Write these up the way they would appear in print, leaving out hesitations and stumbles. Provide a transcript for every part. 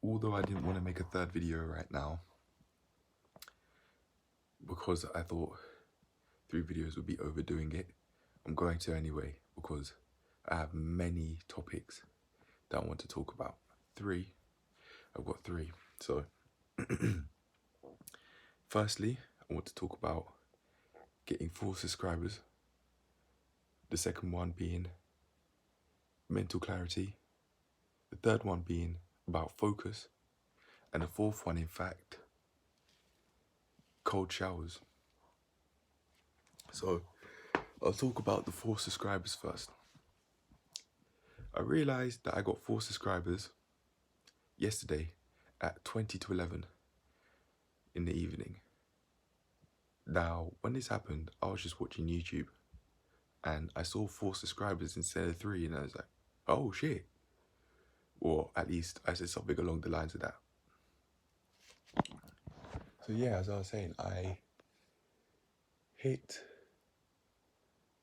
although I didn't want to make a third video right now because I thought 3 videos would be overdoing it, I'm going to anyway because I have many topics that I want to talk about. I've got three. So, firstly, I want to talk about getting 4 subscribers. The second one being mental clarity. The third one being about focus. And the fourth one, in fact, cold showers. So, I'll talk about the 4 subscribers first. I realized that I got 4 subscribers yesterday at 20 to 11 in the evening. Now, when this happened, I was just watching YouTube and I saw 4 subscribers instead of 3, and I was like, oh shit. Or at least I said something along the lines of that. So yeah, as I was saying, I hit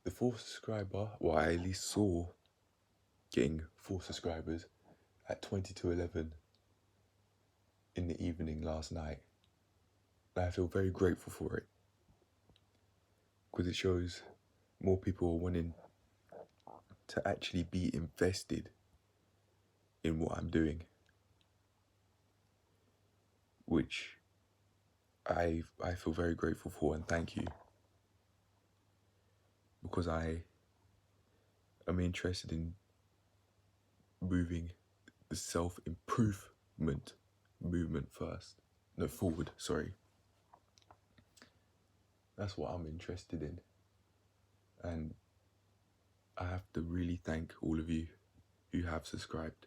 the 4th subscriber, well, I at least saw getting 4 subscribers at 20 to 11 in the evening last night. And I feel very grateful for it because it shows more people are wanting to actually be invested in what I'm doing, which I feel very grateful for, and thank you, because I am interested in moving the self-improvement movement forward, sorry. That's what I'm interested in, and I have to really thank all of you who have subscribed,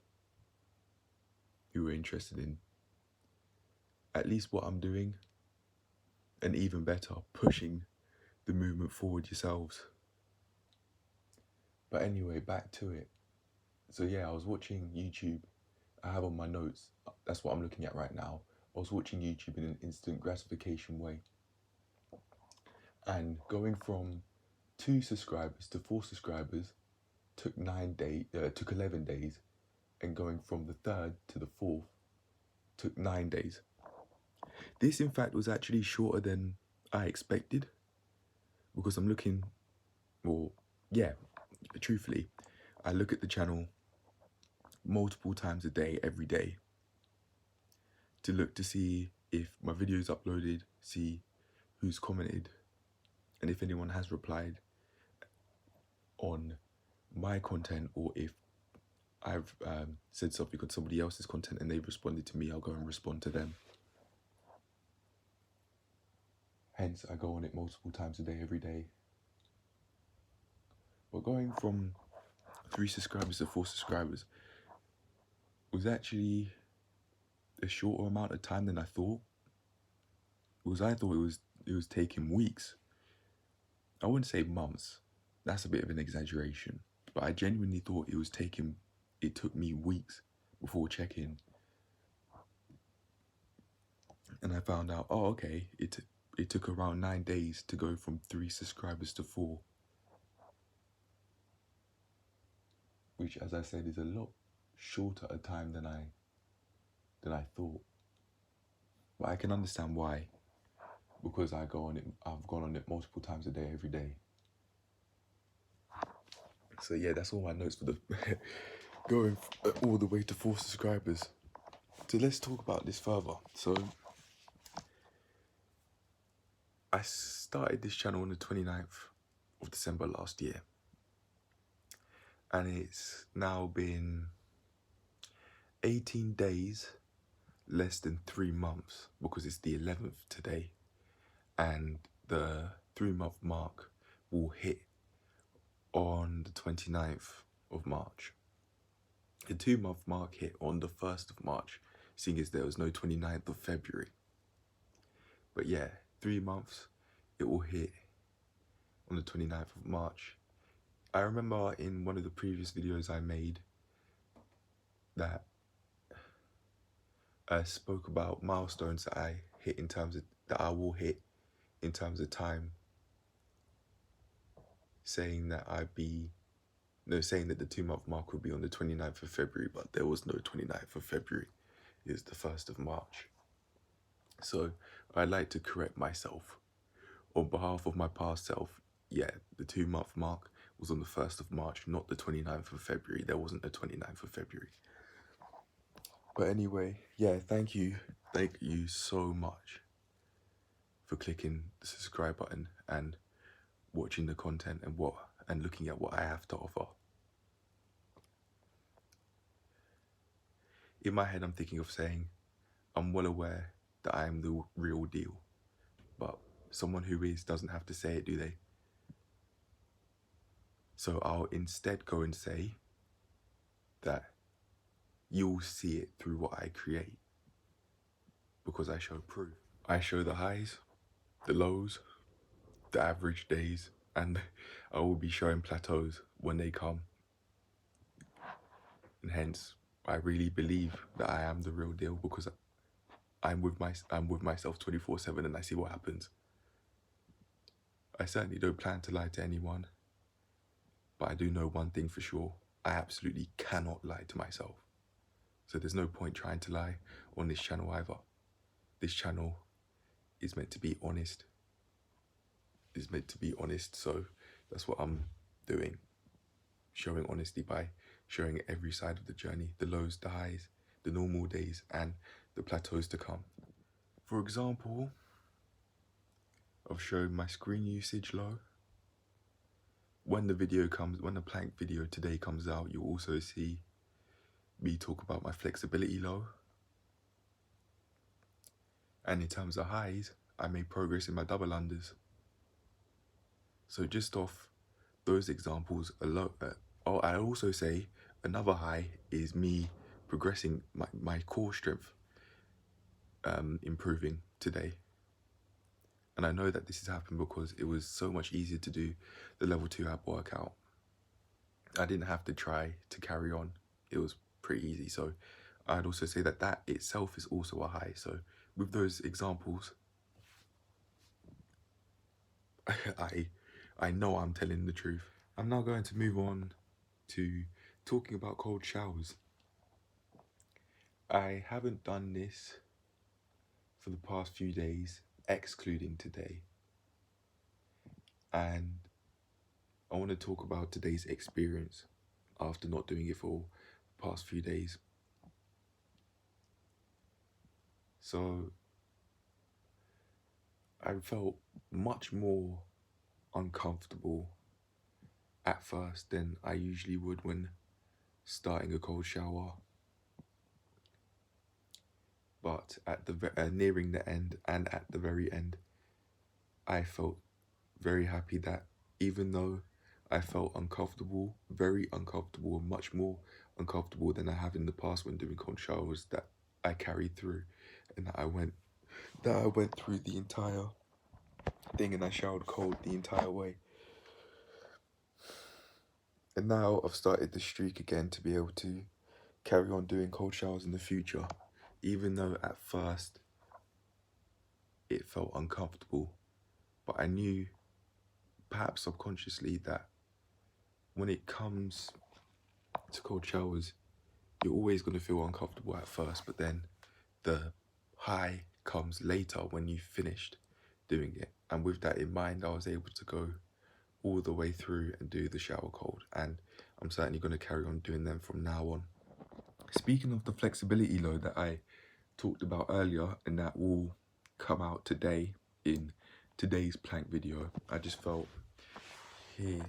who are interested in at least what I'm doing, and even better, pushing the movement forward yourselves. But anyway, back to it. So yeah, I was watching YouTube. I have on my notes, that's what I'm looking at right now. I was watching YouTube in an instant gratification way. And going from 2 subscribers to 4 subscribers took 11 days. And going from the 3rd to the 4th took 9 days. This, in fact, was actually shorter than I expected, because I'm looking, well, yeah, truthfully, I look at the channel multiple times a day, every day, to look to see if my video is uploaded, see who's commented, and if anyone has replied on my content, or if I've said something on somebody else's content and they've responded to me, I'll go and respond to them. Hence, I go on it multiple times a day, every day. But going from 3 subscribers to 4 subscribers was actually a shorter amount of time than I thought. Because I thought it was taking weeks. I wouldn't say months. That's a bit of an exaggeration. But I genuinely thought it took me weeks before checking. And I found out, oh, okay, it took around 9 days to go from 3 subscribers to 4. Which, as I said, is a lot shorter a time than I thought. But I can understand why. Because I've gone on it multiple times a day, every day. So yeah, that's all my notes for the going all the way to 4 subscribers. So let's talk about this further. So I started this channel on the 29th of December last year. And it's now been 18 days, less than 3 months, because it's the 11th today. And the 3-month mark will hit on the 29th of March. The 2-month mark hit on the 1st of March, seeing as there was no 29th of February. But yeah, 3 months, it will hit on the 29th of March. I remember in one of the previous videos I made that I spoke about milestones that I will hit in terms of time, saying that the 2-month mark would be on the 29th of February, but there was no 29th of February. is the 1st of March. So I'd like to correct myself. On behalf of my past self, yeah, the 2-month mark was on the 1st of March, not the 29th of February. There wasn't a 29th of February. But anyway, yeah, thank you so much for clicking the subscribe button and watching the content and looking at what I have to offer. In my head, I'm thinking of saying, I'm well aware that I am the real deal, but someone who is doesn't have to say it, do they? So I'll instead go and say that you'll see it through what I create, because I show proof. I show the highs, the lows, the average days, and I will be showing plateaus when they come. And hence, I really believe that I am the real deal, because I'm with myself 24/7 and I see what happens. I certainly don't plan to lie to anyone, but I do know one thing for sure: I absolutely cannot lie to myself. So there's no point trying to lie on this channel either. This channel is meant to be honest. It's meant to be honest, so that's what I'm doing. Showing honesty by showing every side of the journey, the lows, the highs, the normal days, and the plateaus to come. For example, I've shown my screen usage low. When the plank video today comes out, you'll also see me talk about my flexibility low. And in terms of highs, I made progress in my double unders. So just off those examples alone, I also say another high is me progressing my core strength, improving today. And I know that this has happened because it was so much easier to do the level 2 ab workout. I didn't have to try to carry on. It was pretty easy. So I'd also say that that itself is also a high. So with those examples, I know I'm telling the truth. I'm now going to move on to talking about cold showers. I haven't done this for the past few days, excluding today. And I want to talk about today's experience after not doing it for the past few days. So I felt much more uncomfortable at first than I usually would when starting a cold shower. But at the nearing the end and at the very end, I felt very happy that even though I felt uncomfortable, very uncomfortable, and much more uncomfortable than I have in the past when doing cold showers, that I carried through, and that I went through the entire thing and I showered cold the entire way. And now I've started the streak again to be able to carry on doing cold showers in the future, even though at first it felt uncomfortable. But I knew, perhaps subconsciously, that when it comes to cold showers, you're always going to feel uncomfortable at first, but then the high comes later when you've finished doing it. And with that in mind, I was able to go all the way through and do the shower cold, and I'm certainly going to carry on doing them from now on. Speaking of the flexibility load that I talked about earlier, and that will come out today in today's plank video, I just felt here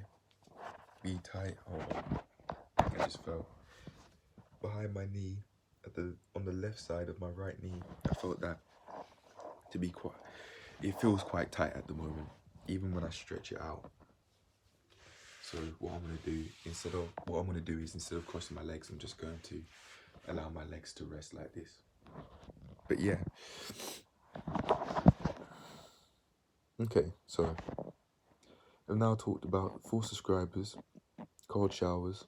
be tight. I just felt behind my knee on the left side of my right knee. I felt that to be it feels quite tight at the moment, even when I stretch it out. So what I'm going to do is instead of crossing my legs, I'm just going to allow my legs to rest like this. But yeah. Okay, so I've now talked about full subscribers, cold showers,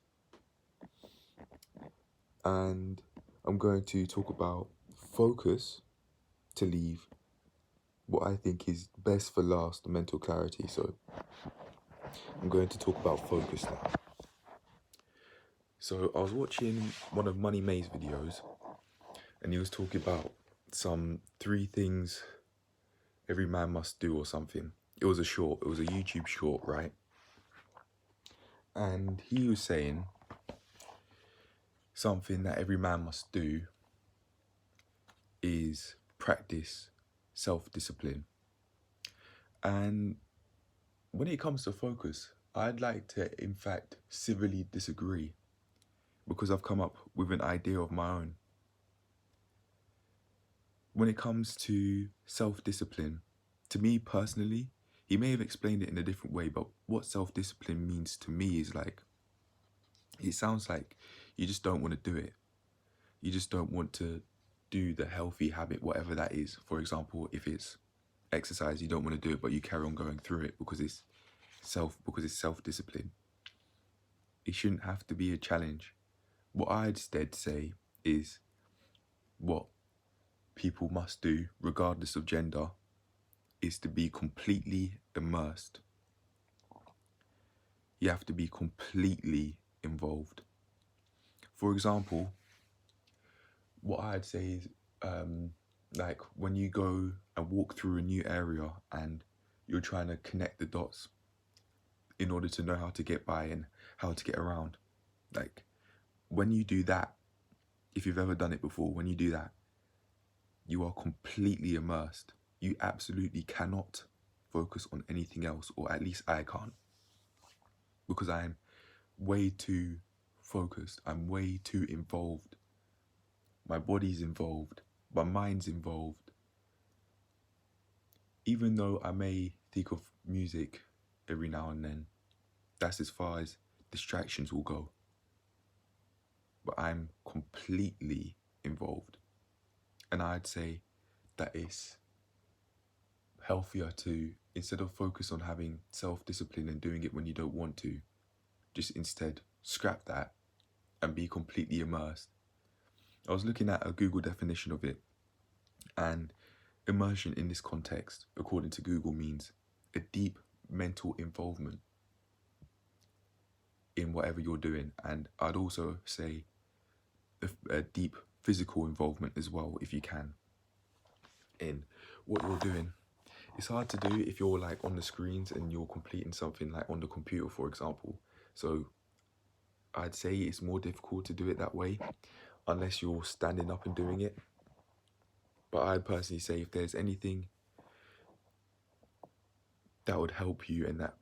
and I'm going to talk about focus to leave what I think is best for last, mental clarity. So I'm going to talk about focus now. So I was watching one of Money May's videos, and he was talking about some 3 things every man must do or something. It was a YouTube short, right? And he was saying something that every man must do is practice self-discipline. And when it comes to focus, I'd like to, in fact, civilly disagree, because I've come up with an idea of my own. When it comes to self-discipline, to me personally, he may have explained it in a different way, but what self-discipline means to me is like, it sounds like you just don't want to do it. You just don't want to do the healthy habit, whatever that is. For example, if it's exercise, you don't want to do it, but you carry on going through it because it's self-discipline. It shouldn't have to be a challenge. What I'd instead say is what people must do, regardless of gender, is to be completely immersed. You have to be completely involved. For example, what I'd say is like when you go and walk through a new area and you're trying to connect the dots in order to know how to get by and how to get around. Like when you do that, if you've ever done it before, when you do that, you are completely immersed. You absolutely cannot focus on anything else, or at least I can't, because I'm way too focused. I'm way too involved. My body's involved. My mind's involved. Even though I may think of music every now and then, that's as far as distractions will go. But I'm completely involved. And I'd say that it's healthier to, instead of focus on having self-discipline and doing it when you don't want to, just instead scrap that and be completely immersed. I was looking at a Google definition of it, and immersion in this context, according to Google, means a deep mental involvement in whatever you're doing. And I'd also say a deep physical involvement as well, if you can, in what you're doing. It's hard to do if you're like on the screens and you're completing something like on the computer, for example. So I'd say it's more difficult to do it that way unless you're standing up and doing it. But I'd personally say if there's anything that would help you and that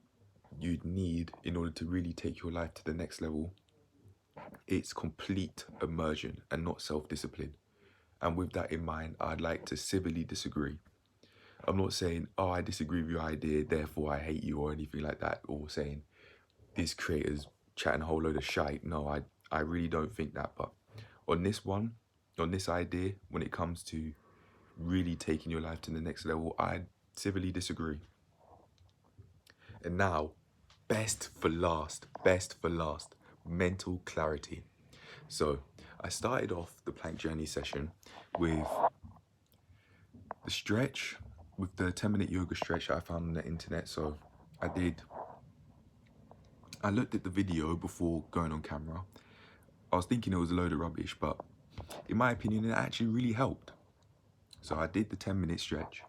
you'd need in order to really take your life to the next level, it's complete immersion and not self-discipline. And with that in mind, I'd like to civilly disagree. I'm not saying, oh, I disagree with your idea, therefore I hate you, or anything like that, or saying these creators chatting a whole load of shite. No, I really don't think that. But on this idea, when it comes to really taking your life to the next level, I civilly disagree. And now, best for last, mental clarity. So I started off the plank journey session with the stretch, with the 10-minute yoga stretch that I found on the internet. So I looked at the video before going on camera. I was thinking it was a load of rubbish, but in my opinion, it actually really helped. So I did the 10-minute stretch,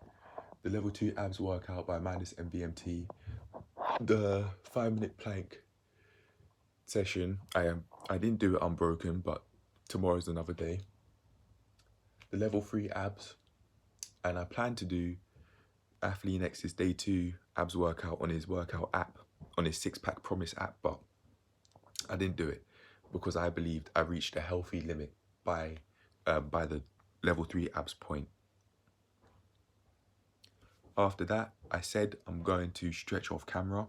the level 2 abs workout by minus MVMT, the 5-minute plank session. I didn't do it unbroken, but tomorrow's another day. The level 3 abs, and I plan to do Athlete X's day 2 abs workout on his workout app, on his Six-Pack Promise app, but I didn't do it because I believed I reached a healthy limit by the level 3 abs point. After that, I said I'm going to stretch off camera,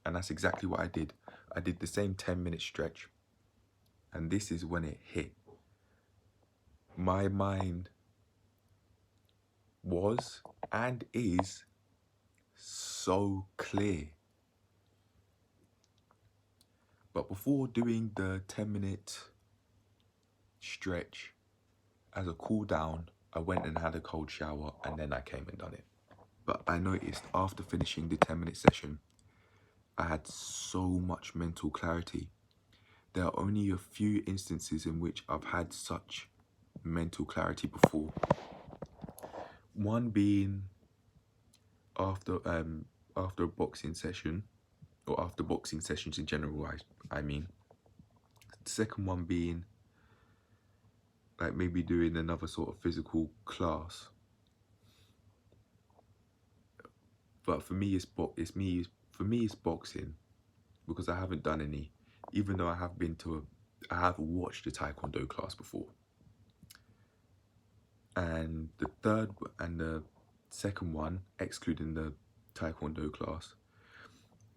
and that's exactly what I did. I did the same 10-minute stretch, and this is when it hit. My mind was and is so clear. But before doing the 10-minute stretch, as a cool down, I went and had a cold shower, and then I came and done it. But I noticed after finishing the 10-minute session, I had so much mental clarity. There are only a few instances in which I've had such mental clarity before. One being after a boxing session, or after boxing sessions in general, I mean. The second one being like maybe doing another sort of physical class. But for me, it's boxing, because I haven't done any, even though I have watched a taekwondo class before. And the second one, excluding the taekwondo class,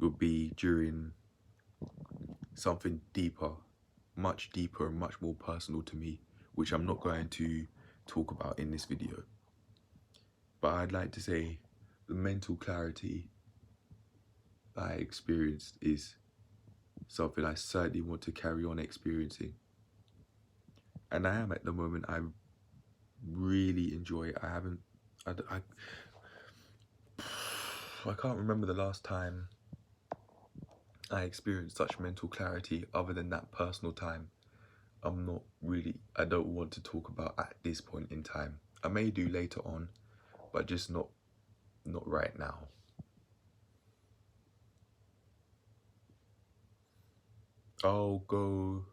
would be during something deeper, much deeper and much more personal to me, which I'm not going to talk about in this video. But I'd like to say the mental clarity I experienced is something I certainly want to carry on experiencing. And I am at the moment. I really enjoy it. I can't remember the last time I experienced such mental clarity other than that personal time. I don't want to talk about at this point in time. I may do later on, but just not right now. I'll go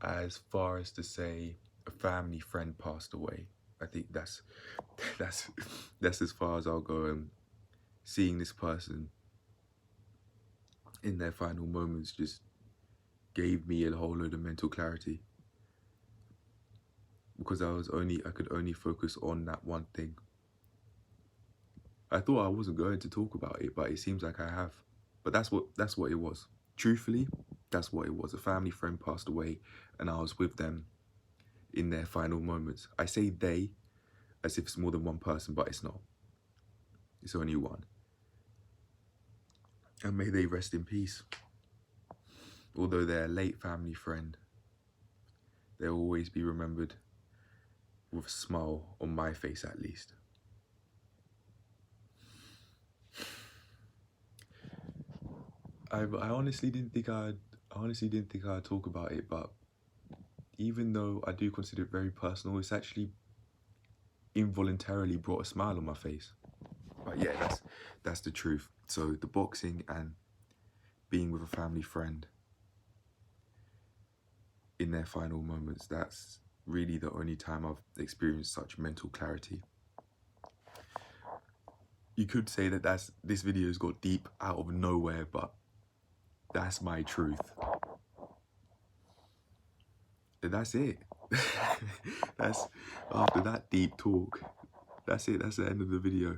as far as to say a family friend passed away. I think that's as far as I'll go. Seeing this person in their final moments just gave me a whole load of mental clarity, because I could only focus on that one thing. I thought I wasn't going to talk about it, but it seems like I have. But that's what it was. Truthfully, that's what it was. A family friend passed away, and I was with them in their final moments. I say they as if it's more than one person, but it's not. It's only one. And may they rest in peace. Although they're a late family friend, they'll always be remembered with a smile on my face, at least. I honestly didn't think I'd talk about it, but even though I do consider it very personal, it's actually involuntarily brought a smile on my face. But yeah, that's the truth. So the boxing and being with a family friend in their final moments, that's really the only time I've experienced such mental clarity. You could say that this video's got deep out of nowhere, but that's my truth. And that's it. That's after that deep talk. That's it. That's the end of the video.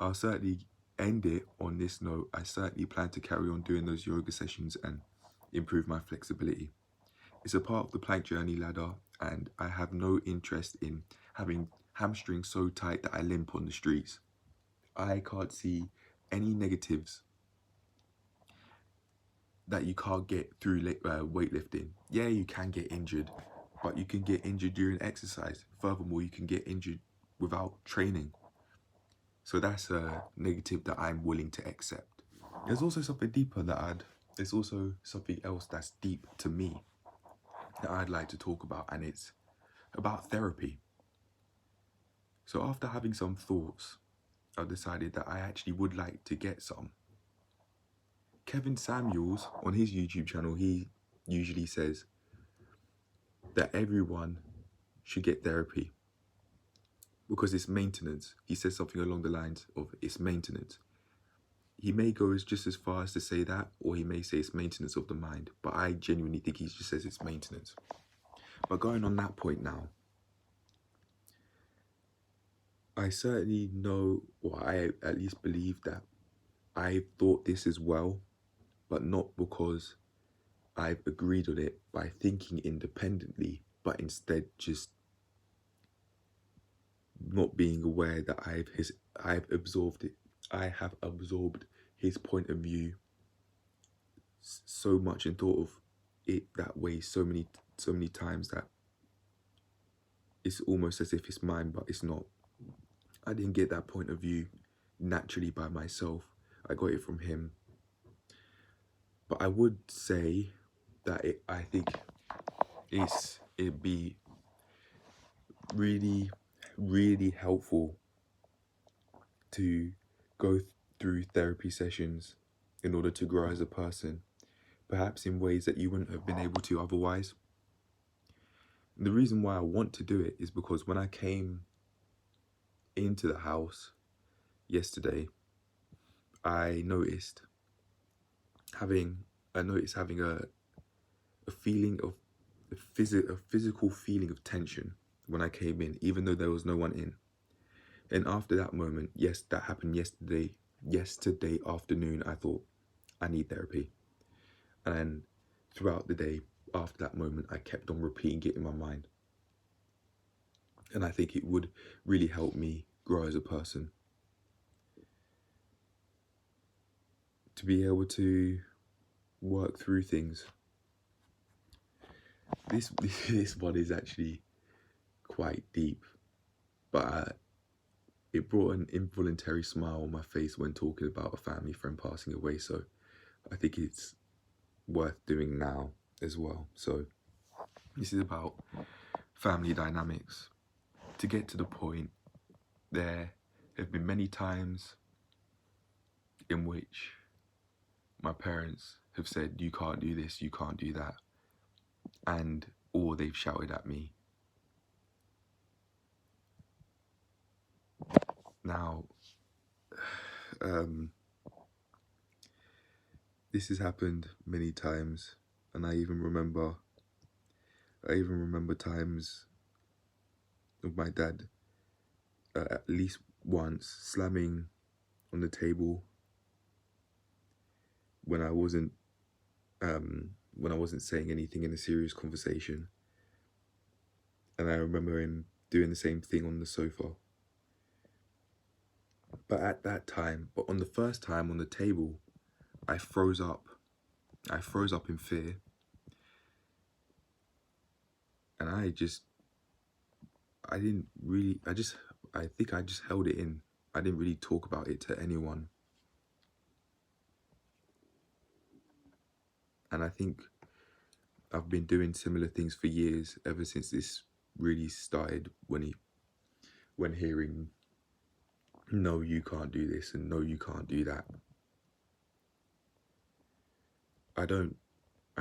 I'll certainly end it on this note. I certainly plan to carry on doing those yoga sessions and improve my flexibility. It's a part of the plank journey ladder, and I have no interest in having hamstrings so tight that I limp on the streets. I can't see any negatives that you can't get through weightlifting. Yeah, you can get injured, but you can get injured during exercise. Furthermore, you can get injured without training. So that's a negative that I'm willing to accept. There's also something deeper there's also something else that's deep to me that I'd like to talk about, and it's about therapy. So after having some thoughts, I've decided that I actually would like to get some. Kevin Samuels, on his YouTube channel, he usually says that everyone should get therapy because it's maintenance. He says something along the lines of it's maintenance. He may go just as far as to say that, or he may say it's maintenance of the mind, but I genuinely think he just says it's maintenance. But going on that point now, I certainly know, or I at least believe that I've thought this as well, but not because I've agreed on it by thinking independently, but instead just not being aware that I've absorbed it. I have absorbed his point of view so much and thought of it that way so many times that it's almost as if it's mine, but it's not. I didn't get that point of view naturally by myself. I got it from him. But I would say that I think it'd be really, really helpful to go through therapy sessions in order to grow as a person, perhaps in ways that you wouldn't have been able to otherwise. And the reason why I want to do it is because when I came into the house yesterday, I noticed having a feeling of a physical feeling of tension when I came in, even though there was no one in. And after that moment, yes, that happened yesterday afternoon, I thought, I need therapy. And throughout the day after that moment, I kept on repeating it in my mind. And I think it would really help me grow as a person. To be able to work through things. This one is actually quite deep, but it brought an involuntary smile on my face when talking about a family friend passing away. So I think it's worth doing now as well. So this is about family dynamics. To get to the point, there have been many times in which my parents have said, you can't do this, you can't do that, or they've shouted at me. Now, this has happened many times, and I even remember times of my dad at least once slamming on the table when I wasn't saying anything in a serious conversation, and I remember him doing the same thing on the sofa. But on the first time on the table, I froze up. I froze up in fear, and I think I just held it in. I didn't really talk about it to anyone. And I think I've been doing similar things for years, ever since this really started, when hearing, no, you can't do this, and no, you can't do that. I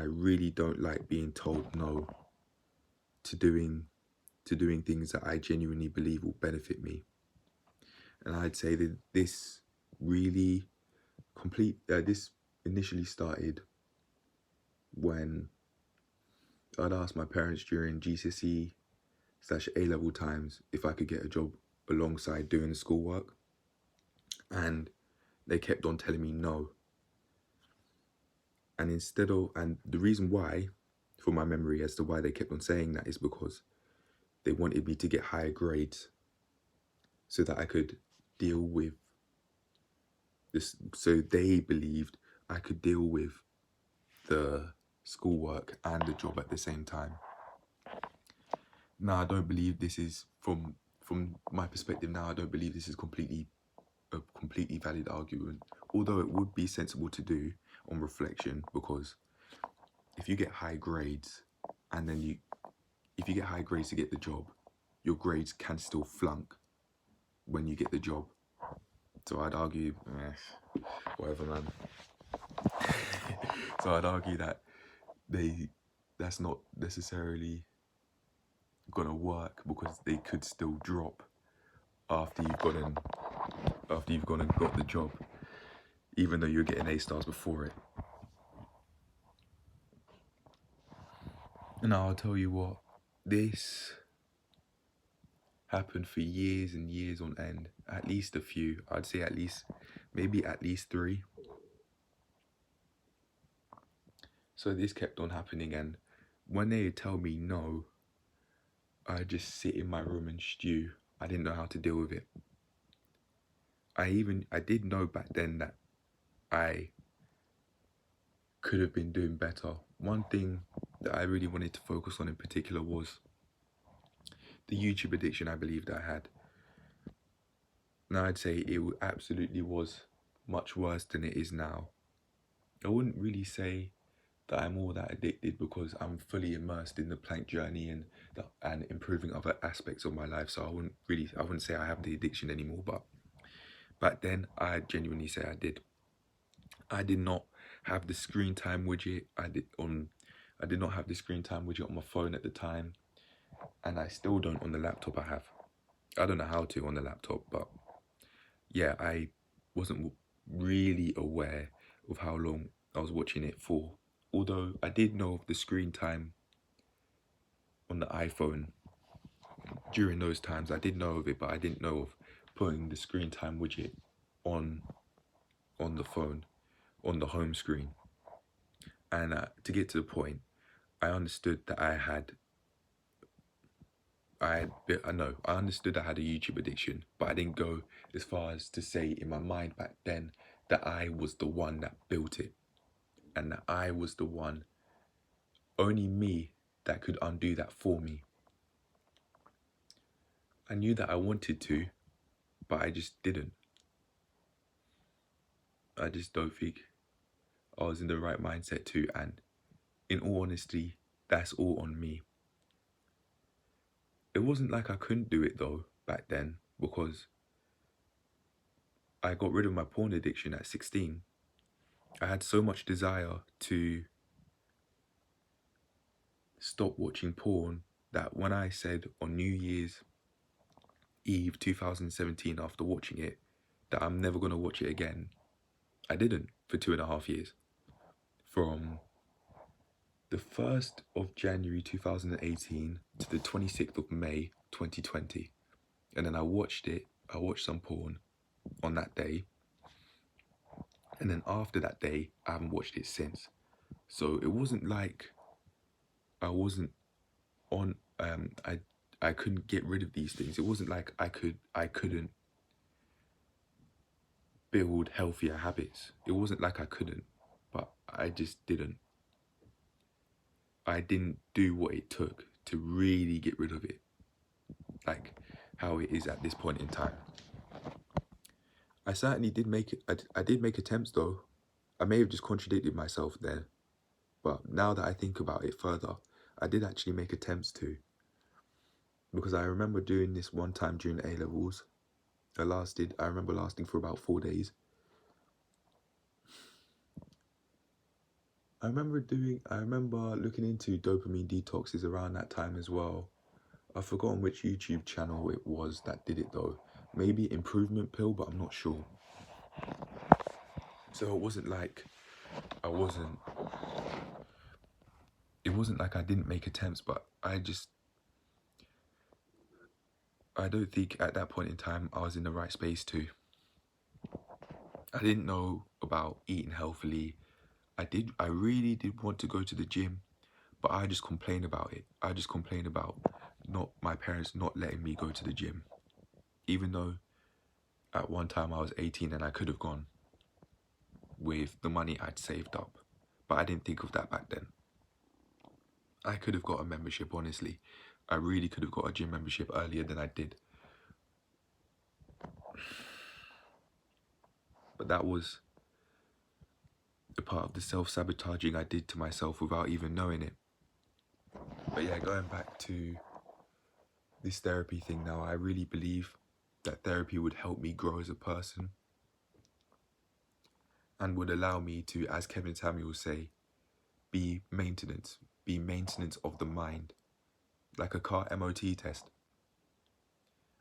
really don't like being told no to doing things that I genuinely believe will benefit me. And I'd say that this initially started when I'd asked my parents during GCSE/A-level times if I could get a job alongside doing the schoolwork, and they kept on telling me no. And the reason why, for my memory as to why they kept on saying that, is because they wanted me to get higher grades so that I could deal with this. So they believed I could deal with the schoolwork and the job at the same time. Now, I don't believe this is, from my perspective now, I don't believe this is a completely valid argument, although it would be sensible to do on reflection, because if you get high grades and then if you get high grades to get the job, your grades can still flunk when you get the job. So I'd argue, whatever, man. So I'd argue that that's not necessarily gonna work, because they could still drop after you've gone and got the job, even though you're getting A stars before it. And I'll tell you what, this happened for years and years on end. At least a few. I'd say maybe at least 3. So this kept on happening, and when they would tell me no, I'd just sit in my room and stew. I didn't know how to deal with it. I did know back then that I could have been doing better. One thing that I really wanted to focus on in particular was the YouTube addiction I believed I had. Now, I'd say it absolutely was much worse than it is now. I wouldn't really say that I'm all that addicted because I'm fully immersed in the plank journey and improving other aspects of my life. So I wouldn't say I have the addiction anymore. But back then, I genuinely say I did. I did not have the screen time widget. I did not have the screen time widget on my phone at the time, and I still don't on the laptop I have. I don't know how to on the laptop, but yeah, I wasn't really aware of how long I was watching it for. Although I did know of the screen time on the iPhone during those times. I did know of it, but I didn't know of putting the screen time widget on the phone, on the home screen. And to get to the point, I understood that I understood I had a YouTube addiction, but I didn't go as far as to say in my mind back then that I was the one that built it, and that I was the one, only me, that could undo that for me. I knew that I wanted to, but I just didn't. I just don't think I was in the right mindset to, and in all honesty, that's all on me. It wasn't like I couldn't do it though back then, because I got rid of my porn addiction at 16. I had so much desire to stop watching porn that when I said on New Year's Eve 2017, after watching it, that I'm never going to watch it again, I didn't for 2.5 years. From the 1st of January 2018 to the 26th of May 2020. And then I watched some porn on that day. And then after that day, I haven't watched it since. So it wasn't like I wasn't on, I couldn't get rid of these things. It wasn't like I couldn't build healthier habits. It wasn't like I couldn't, but I just didn't. I didn't do what it took to really get rid of it, like how it is at this point in time. I certainly did make it. I did make attempts though. I may have just contradicted myself there, but now that I think about it further, I did actually make attempts to. Because I remember doing this one time during A levels. I remember lasting for about 4 days. I remember looking into dopamine detoxes around that time as well. I've forgotten which YouTube channel it was that did it though. Maybe Improvement Pill, but I'm not sure. So it wasn't like I didn't make attempts, but I don't think at that point in time I was in the right space to. I didn't know about eating healthily. I really did want to go to the gym, but I just complained about it. I just complained about my parents not letting me go to the gym. Even though at one time I was 18 and I could have gone with the money I'd saved up. But I didn't think of that back then. I could have got a membership, honestly. I really could have got a gym membership earlier than I did. But that was a part of the self-sabotaging I did to myself without even knowing it. But yeah, going back to this therapy thing now, I really believe that therapy would help me grow as a person and would allow me to, as Kevin Samuel say, be maintenance of the mind, like a car MOT test.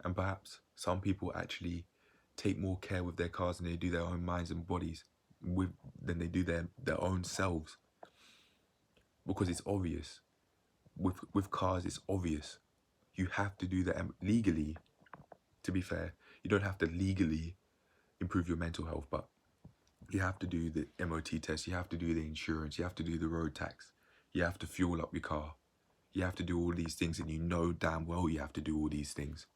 And perhaps some people actually take more care with their cars than they do their own minds and bodies, than they do their own selves. Because it's obvious. With cars, it's obvious. You have to do that legally. To be fair, you don't have to legally improve your mental health, but you have to do the MOT test, you have to do the insurance, you have to do the road tax, you have to fuel up your car, you have to do all these things, and you know damn well you have to do all these things.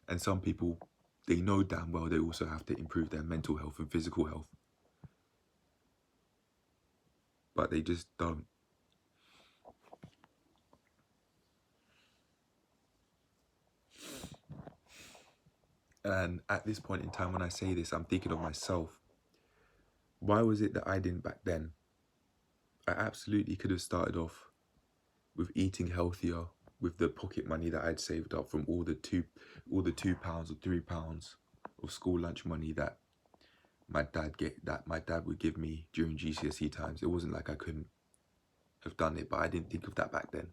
And some people, they know damn well they also have to improve their mental health and physical health, but they just don't. And at this point in time when I say this, I'm thinking of myself. Why was it that I didn't back then? I absolutely could have started off with eating healthier with the pocket money that I'd saved up from all the £2 or £3 of school lunch money that my dad would give me during GCSE times. It wasn't like I couldn't have done it, but I didn't think of that back then.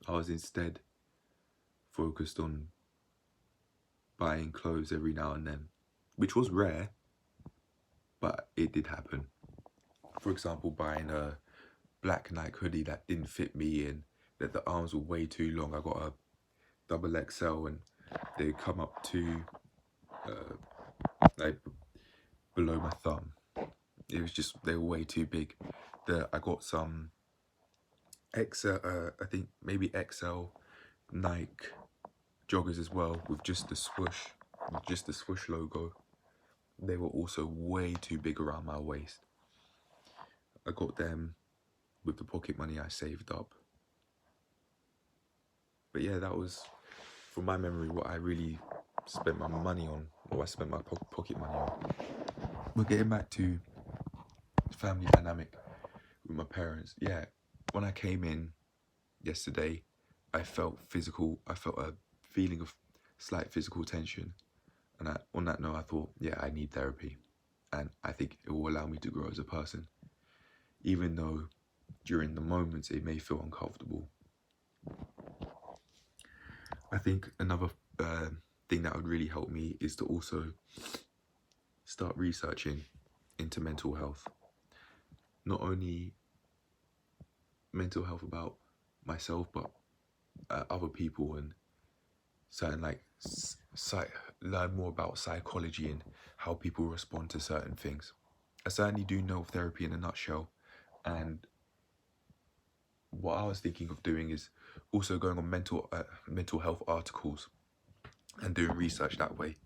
I was instead focused on buying clothes every now and then, which was rare, but it did happen. For example, buying a black Nike hoodie that didn't fit me and that the arms were way too long. I got a double XL and they come up to like below my thumb. It was just, they were way too big. I got some XL, I think maybe XL Nike joggers as well with just the swoosh logo. They were also way too big around my waist. I got them with the pocket money I saved up. But yeah, that was, from my memory, what I really spent my money on, what I spent my pocket money on. We're getting back to family dynamic with my parents. Yeah, when I came in yesterday, I felt a feeling of slight physical tension. And on that note, I thought, yeah, I need therapy. And I think it will allow me to grow as a person. Even though during the moments it may feel uncomfortable. I think another thing that would really help me is to also start researching into mental health. Not only mental health about myself, but other people, and certain learn more about psychology and how people respond to certain things. I certainly do know of therapy in a nutshell, and what I was thinking of doing is also going on mental health articles and doing research that way.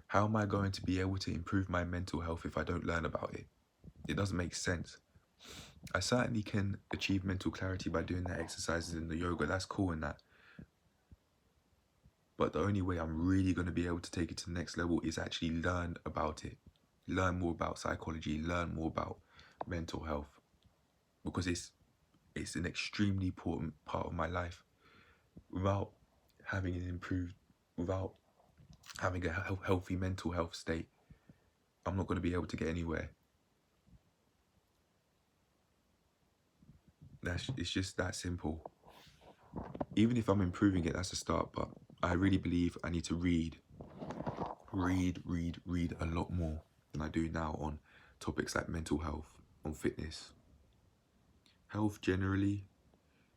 How am I going to be able to improve my mental health if I don't learn about it? It doesn't make sense. I certainly can achieve mental clarity by doing the exercises and the yoga. That's cool in that. But the only way I'm really going to be able to take it to the next level is actually learn about it. Learn more about psychology, learn more about mental health. Because it's an extremely important part of my life. Without having a healthy mental health state, I'm not going to be able to get anywhere. It's just that simple. Even if I'm improving it, that's a start, but I really believe I need to read a lot more than I do now on topics like mental health, on fitness, health generally,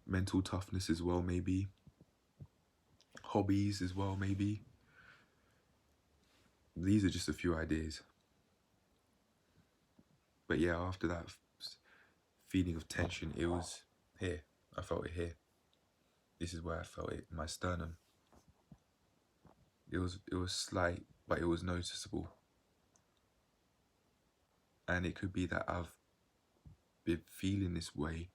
mental toughness as well, maybe, hobbies as well, maybe. These are just a few ideas. But yeah, after that feeling of tension, it was here. I felt it here. This is where I felt it, in my sternum. It was slight, but it was noticeable. And it could be that I've been feeling this way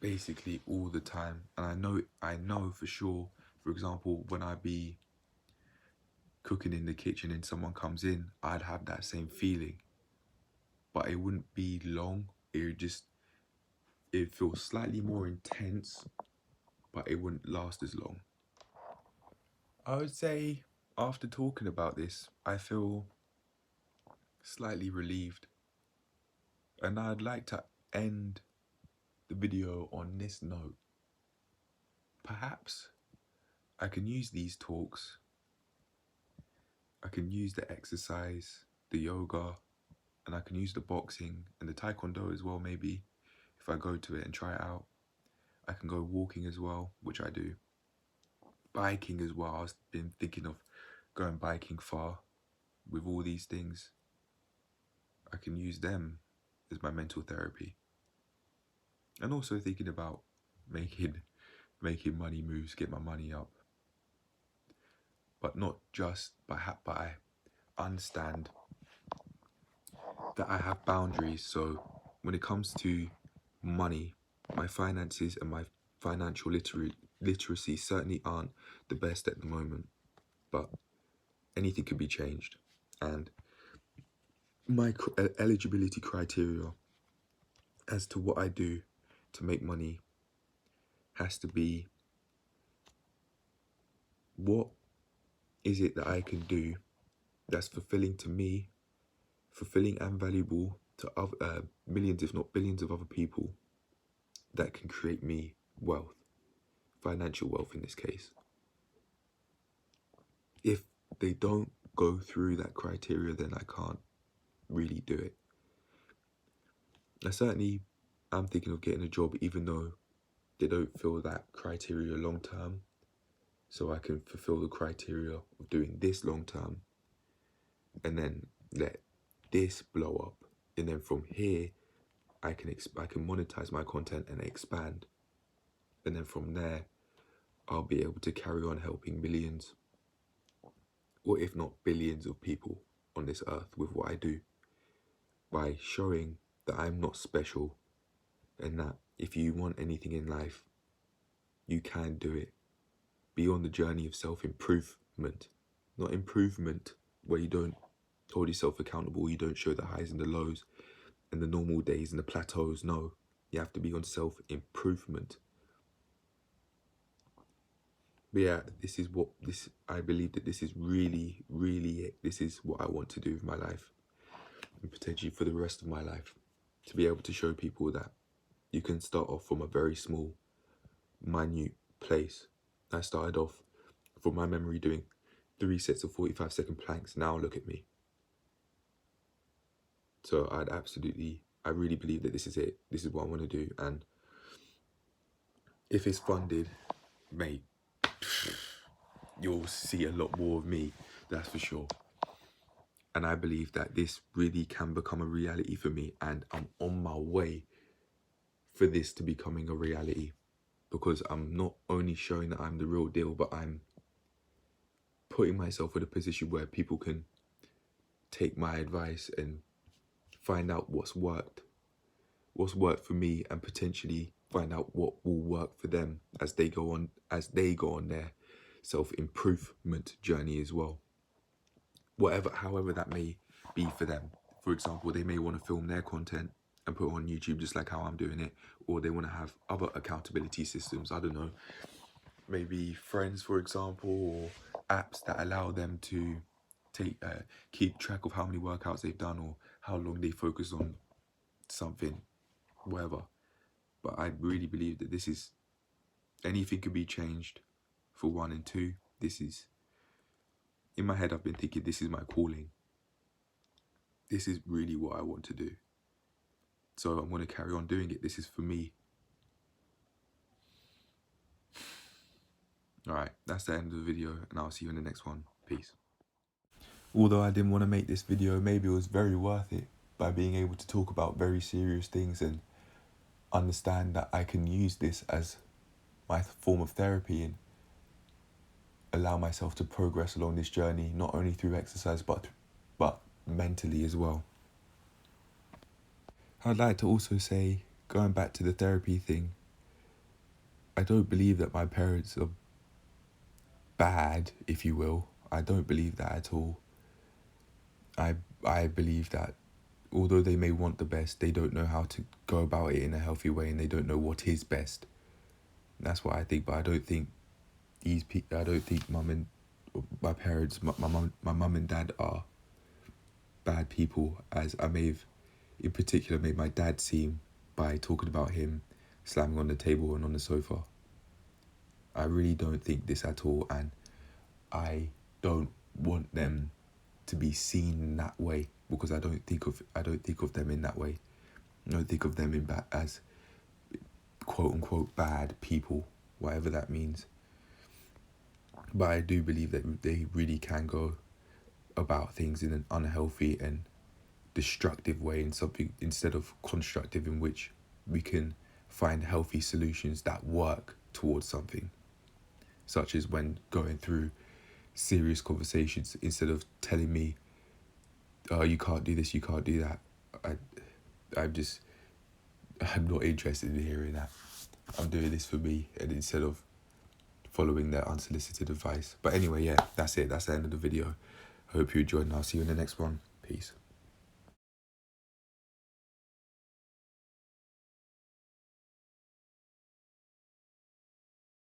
basically all the time. And I know for sure, for example, when I be cooking in the kitchen and someone comes in, I'd have that same feeling. But it wouldn't be long. It'd feel slightly more intense, but it wouldn't last as long. I would say after talking about this, I feel slightly relieved. And I'd like to end the video on this note. Perhaps I can use these talks, I can use the exercise, the yoga, and I can use the boxing and the taekwondo as well, maybe, if I go to it and try it out. I can go walking as well, which I do. Biking as well. I've been thinking of going biking far. With all these things, I can use them as my mental therapy. And also thinking about making money moves, get my money up. But not just but I understand that I have boundaries. So when it comes to money, my finances and my financial literacy certainly aren't the best at the moment, but anything could be changed. And my eligibility criteria as to what I do to make money has to be, what is it that I can do that's fulfilling to me, fulfilling and valuable to other, millions, if not billions of other people, that can create me wealth, financial wealth in this case. If they don't go through that criteria, then I can't really do it. I'm thinking of getting a job even though they don't fill that criteria long term, so I can fulfill the criteria of doing this long term and then let this blow up, and then from here I can monetize my content and expand, and then from there I'll be able to carry on helping millions, or if not billions of people on this earth with what I do, by showing that I'm not special, and that if you want anything in life, you can do it. Be on the journey of self-improvement, not improvement where you don't hold yourself accountable, you don't show the highs and the lows and the normal days and the plateaus. No, you have to be on self-improvement. But yeah, I believe that this is really, really it. This is what I want to do with my life, and potentially for the rest of my life, to be able to show people that you can start off from a very small, minute place. I started off, from my memory, doing 3 sets of 45-second planks. Now look at me. So I really believe that this is it. This is what I want to do. And if it's funded, mate, you'll see a lot more of me, that's for sure. And I believe that this really can become a reality for me, and I'm on my way for this to becoming a reality, because I'm not only showing that I'm the real deal, but I'm putting myself in a position where people can take my advice and find out what's worked for me, and potentially find out what will work for them as they go on their self-improvement journey as well. However that may be for them. For example, they may want to film their content and put it on YouTube just like how I'm doing it, or they want to have other accountability systems. I don't know, maybe Friends, for example, or apps that allow them to keep track of how many workouts they've done or how long they focus on something, whatever. But I really believe that anything can be changed, for one, and two, in my head I've been thinking this is my calling. This is really what I want to do. So I'm going to carry on doing it. This is for me. Alright, that's the end of the video, and I'll see you in the next one. Peace. Although I didn't want to make this video, maybe it was very worth it, by being able to talk about very serious things and understand that I can use this as my form of therapy and allow myself to progress along this journey, not only through exercise but mentally as well. I'd like to also say, going back to the therapy thing, I don't believe that my parents are bad, if you will. I don't believe that at all. I believe that although they may want the best, they don't know how to go about it in a healthy way, and they don't know what is best. That's what I think. But I don't think my parents, my mum and dad are bad people, as I may have, in particular, made my dad seem by talking about him slamming on the table and on the sofa. I really don't think this at all, and I don't want them to be seen in that way, because I don't think of them in that way. I don't think of them as quote unquote bad people, whatever that means. But I do believe that they really can go about things in an unhealthy and destructive way, in something instead of constructive, in which we can find healthy solutions that work towards something, such as when going through serious conversations, instead of telling me, oh, you can't do this, you can't do that. I'm not interested in hearing that. I'm doing this for me, and instead of following their unsolicited advice. But anyway, yeah, that's it. That's the end of the video. I hope you enjoyed, and I'll see you in the next one. Peace.